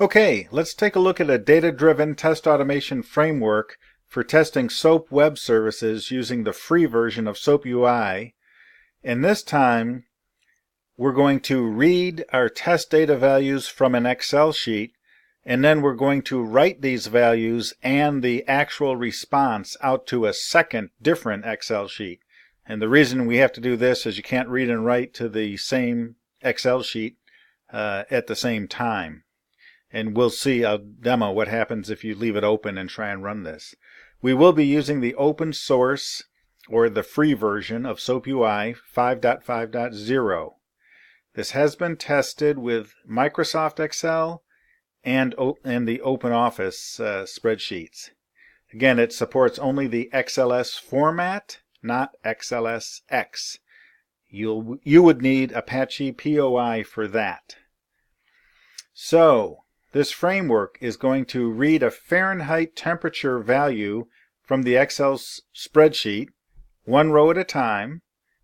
Okay, let's take a look at a data-driven test automation framework for testing SOAP web services using the free version of SoapUI. And this time, we're going to read our test data values from an Excel sheet, and then we're going to write these values and the actual response out to a second different Excel sheet. And the reason we have to do this is you can't read and write to the same Excel sheet at the same time. And we'll see, I'll demo what happens if you leave it open and try and run this. We will be using the open source or the free version of SoapUI 5.5.0. This has been tested with Microsoft Excel and the OpenOffice spreadsheets. Again, it supports only the XLS format, not XLSX. You would need Apache POI for that. So, this framework is going to read a Fahrenheit temperature value from the Excel spreadsheet, one row at a time.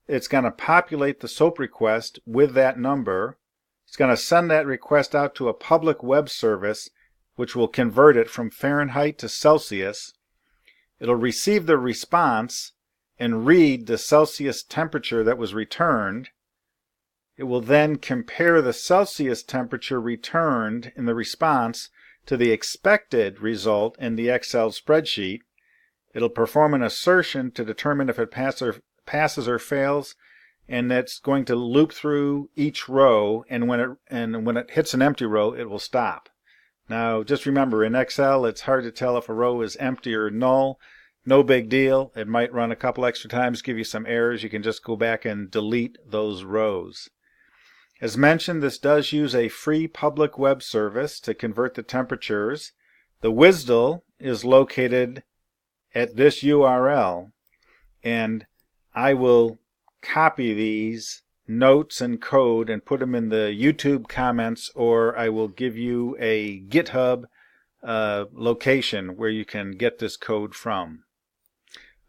It's going to populate the SOAP request with that number. It's going to send that request out to a public web service, which will convert it from Fahrenheit to Celsius. It'll receive the response and read the Celsius temperature that was returned. It will then compare the Celsius temperature returned in the response to the expected result in the Excel spreadsheet. It'll perform an assertion to determine if it passes or fails, and that's going to loop through each row, and when it hits an empty row, it will stop. Now, just remember, in Excel, it's hard to tell if a row is empty or null. No big deal. It might run a couple extra times, give you some errors. You can just go back and delete those rows. As mentioned, this does use a free public web service to convert the temperatures. The WSDL is located at this URL, and I will copy these notes and code and put them in the YouTube comments, or I will give you a GitHub location where you can get this code from.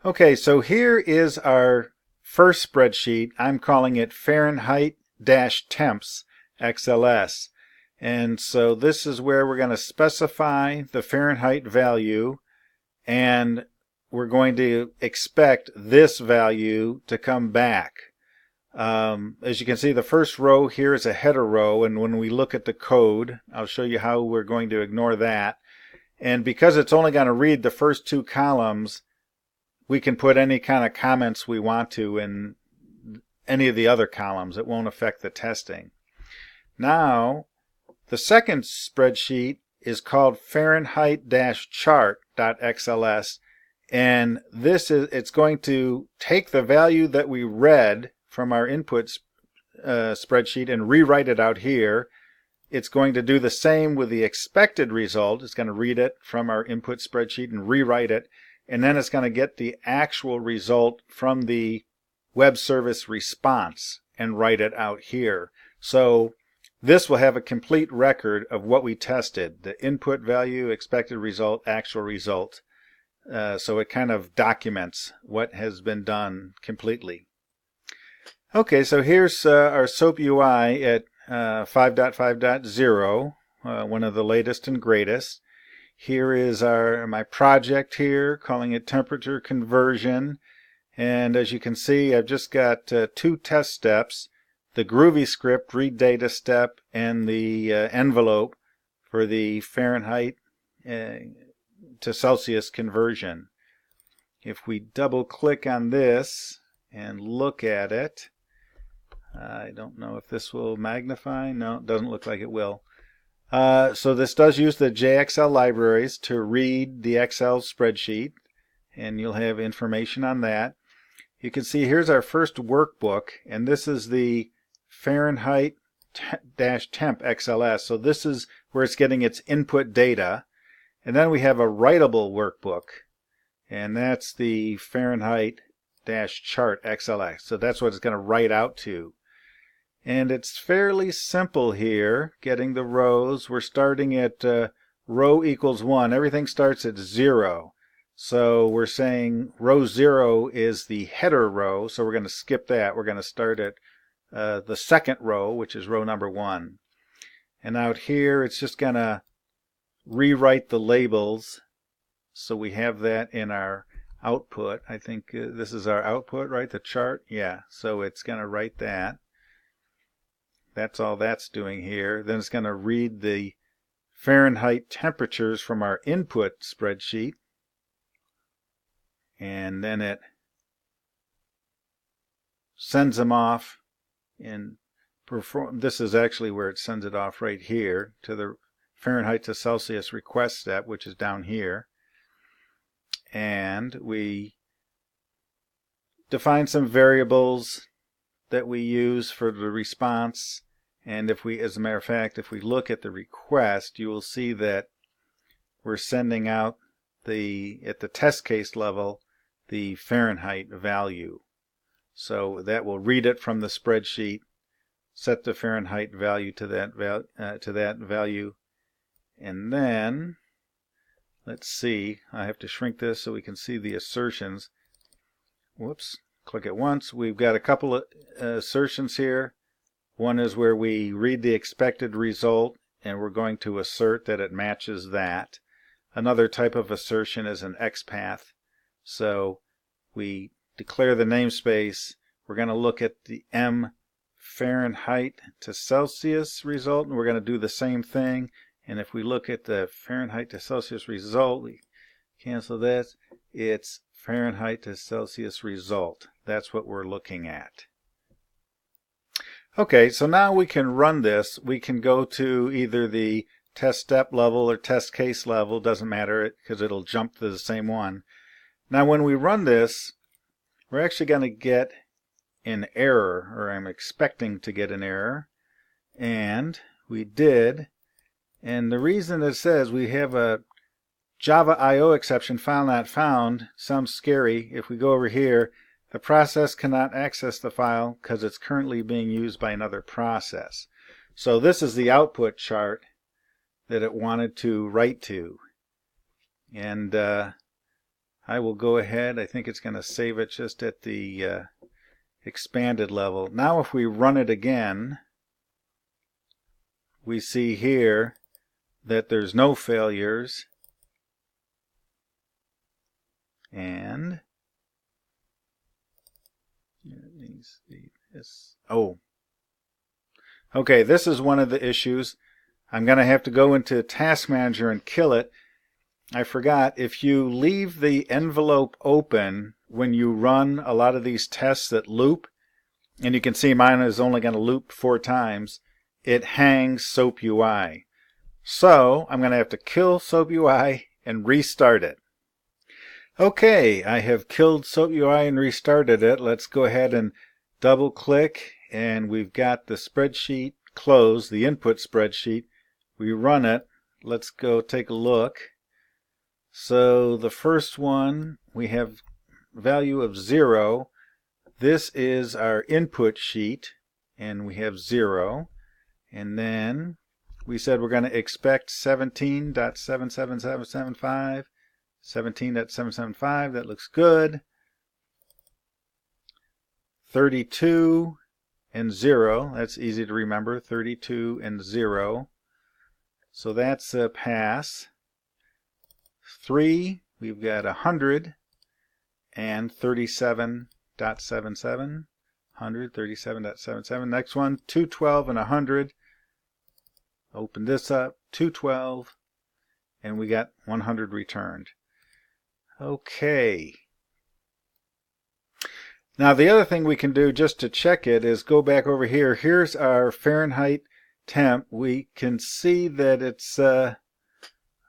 Okay, so here is our first spreadsheet. I'm calling it Fahrenheit-temps XLS. And so this is where we're going to specify the Fahrenheit value, and we're going to expect this value to come back. As you can see, the first row here is a header row, and when we look at the code, I'll show you how we're going to ignore that. And because it's only going to read the first two columns, we can put any kind of comments we want to in any of the other columns. It won't affect the testing. Now, the second spreadsheet is called Fahrenheit-chart.xls, and it's going to take the value that we read from our input spreadsheet and rewrite it out here. It's going to do the same with the expected result. It's going to read it from our input spreadsheet and rewrite it, and then it's going to get the actual result from the web service response and write it out here. So this will have a complete record of what we tested, the input value, expected result, actual result. So it kind of documents what has been done completely. Okay, so here's our SoapUI at 5.5.0, one of the latest and greatest. Here is my project here, calling it temperature conversion. And as you can see, I've just got two test steps, the Groovy script read data step and the envelope for the Fahrenheit to Celsius conversion. If we double click on this and look at it, I don't know if this will magnify. No, it doesn't look like it will. So this does use the JXL libraries to read the Excel spreadsheet, and you'll have information on that. You can see here's our first workbook, and this is the Fahrenheit-temp XLS. So this is where it's getting its input data. And then we have a writable workbook, and that's the Fahrenheit-chart XLS. So that's what it's going to write out to. And it's fairly simple here, getting the rows. We're starting at row equals 1. Everything starts at 0. So we're saying row 0 is the header row, so we're going to skip that. We're going to start at the second row, which is row number 1. And out here, it's just going to rewrite the labels so we have that in our output. I think this is our output, right? The chart? Yeah, so it's going to write that. That's all that's doing here. Then it's going to read the Fahrenheit temperatures from our input spreadsheet. And then it sends them off in this is actually where it sends it off right here to the Fahrenheit to Celsius request step, which is down here. And we define some variables that we use for the response. And if we, as a matter of fact, if we look at the request, you will see that we're sending out at the test case level, the Fahrenheit value. So that will read it from the spreadsheet, set the Fahrenheit value to that value, and then let's see, I have to shrink this so we can see the assertions. Whoops, click it once. We've got a couple of assertions here. One is where we read the expected result and we're going to assert that it matches that. Another type of assertion is an XPath. So we declare the namespace. We're going to look at the M Fahrenheit to Celsius result, and we're going to do the same thing. And if we look at the Fahrenheit to Celsius result, we cancel this. It's Fahrenheit to Celsius result. That's what we're looking at. Okay, so now we can run this. We can go to either the test step level or test case level. Doesn't matter because it'll jump to the same one. Now when we run this, we're actually going to get an error, or I'm expecting to get an error, and we did. And the reason it says we have a Java IO exception, file not found, sounds scary. If we go over here, the process cannot access the file because it's currently being used by another process. So this is the output chart that it wanted to write to. And I will go ahead. I think it's going to save it just at the expanded level. Now if we run it again, we see here that there's no failures. And okay, this is one of the issues. I'm going to have to go into Task Manager and kill it. I forgot, if you leave the envelope open when you run a lot of these tests that loop, and you can see mine is only going to loop 4 times, it hangs SoapUI. So I'm going to have to kill SoapUI and restart it. Okay, I have killed SoapUI and restarted it. Let's go ahead and double click, and we've got the spreadsheet closed, the input spreadsheet. We run it. Let's go take a look. So the first one, we have value of 0. This is our input sheet, and we have 0. And then we said we're going to expect 17.77775. 17.775, that looks good. 32 and 0, that's easy to remember, 32 and 0. So that's a pass. 3, we've got 100 and 37.77. 137.77. Next one, 212 and 100. Open this up, 212, and we got 100 returned. Okay. Now the other thing we can do just to check it is go back over here. Here's our Fahrenheit temp. We can see that it's,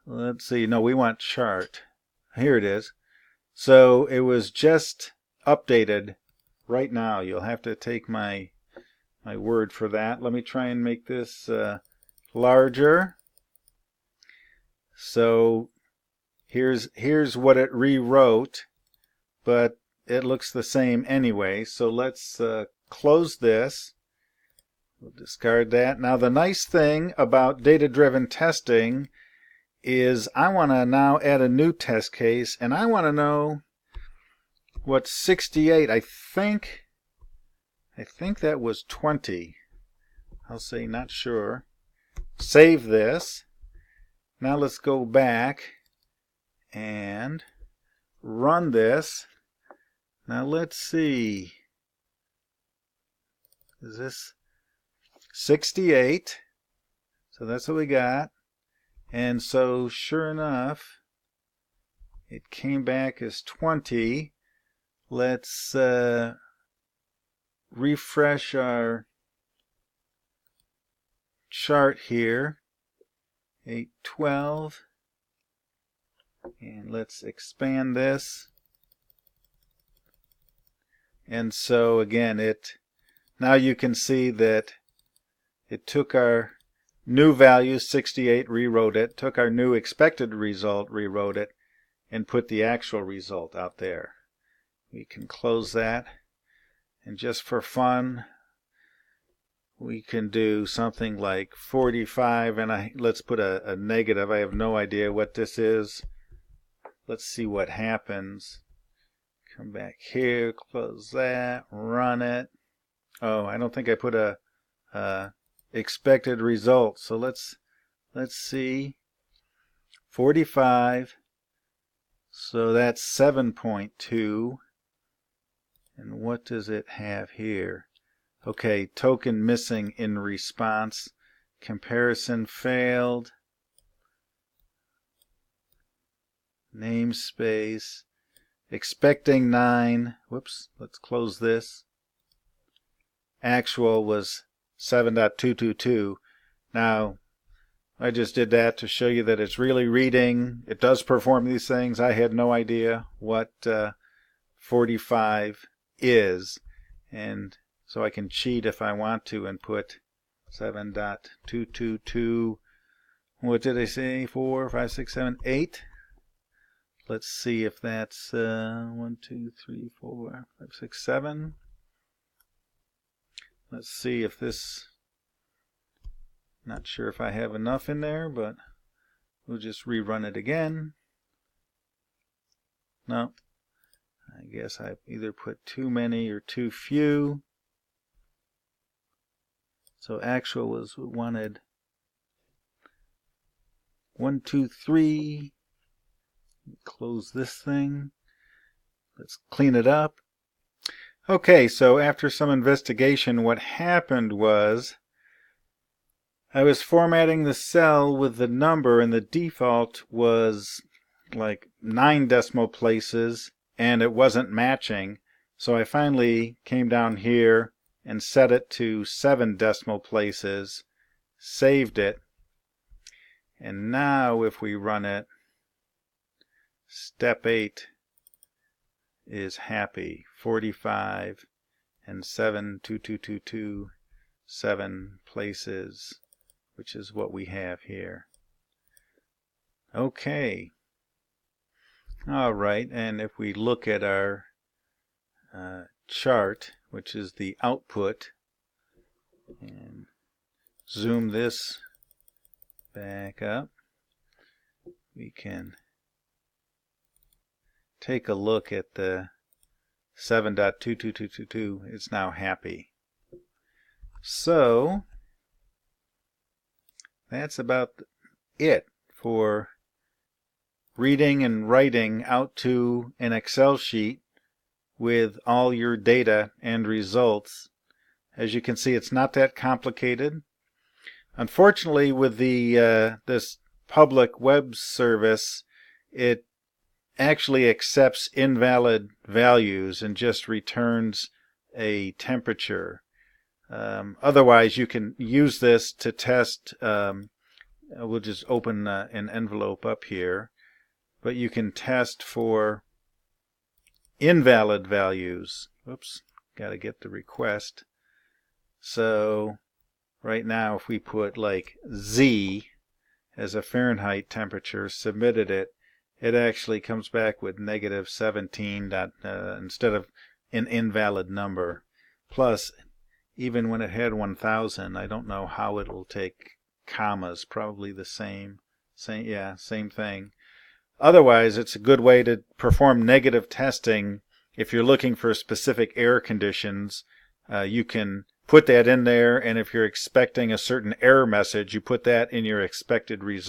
let's see, no, we want chart. Here it is. So it was just updated right now. You'll have to take my word for that. Let me try and make this larger. So here's what it rewrote, but it looks the same anyway. So let's close this. We'll discard that. Now the nice thing about data-driven testing is I want to now add a new test case, and I want to know what 68. I think that was 20. I'll say not sure. Save this. Now let's go back and run this. Now let's see. Is this 68? So that's what we got. And so sure enough, it came back as 20. Let's refresh our chart here. 812. And let's expand this. And so again, now you can see that it took our new value 68, rewrote it, took our new expected result, rewrote it, and put the actual result out there. We can close that, and just for fun we can do something like 45, and let's put a negative. I have no idea what this is. Let's see what happens. Come back here, close that, run it. Oh, I don't think I put a expected result. So let's see. 45. So that's 7.2. And what does it have here? Okay, token missing in response. Comparison failed. Namespace. Expecting 9. Whoops, let's close this. Actual was 7.222. Now, I just did that to show you that it's really reading. It does perform these things. I had no idea what 45 is. And so I can cheat if I want to and put 7.222. What did I say? 4, 5, 6, 7, 8. Let's see if that's 1, 2, 3, 4, 5, 6, 7. Let's see if this, not sure if I have enough in there, but we'll just rerun it again. No, I guess I've either put too many or too few. So actual was wanted 1, 2, 3. Close this thing. Let's clean it up. Okay, so after some investigation, what happened was I was formatting the cell with the number, and the default was like 9 decimal places, and it wasn't matching. So I finally came down here and set it to 7 decimal places, saved it, and now if we run it, step 8 is happy. 45 and 72222, 7 places, which is what we have here. Okay. All right, and if we look at our chart, which is the output, and zoom this back up, we can take a look at the 7.22222. It's now happy. So that's about it for reading and writing out to an Excel sheet with all your data and results. As you can see, it's not that complicated. Unfortunately, with the this public web service, it actually accepts invalid values and just returns a temperature. Otherwise, you can use this to test. We'll just open an envelope up here, but you can test for invalid values. Oops, got to get the request. So right now, if we put like Z as a Fahrenheit temperature, submitted it, it actually comes back with -17 instead of an invalid number. Plus, even when it had 1000, I don't know how it will take commas. Probably the same thing. Otherwise, it's a good way to perform negative testing. If you're looking for specific error conditions, you can put that in there, and if you're expecting a certain error message, you put that in your expected result.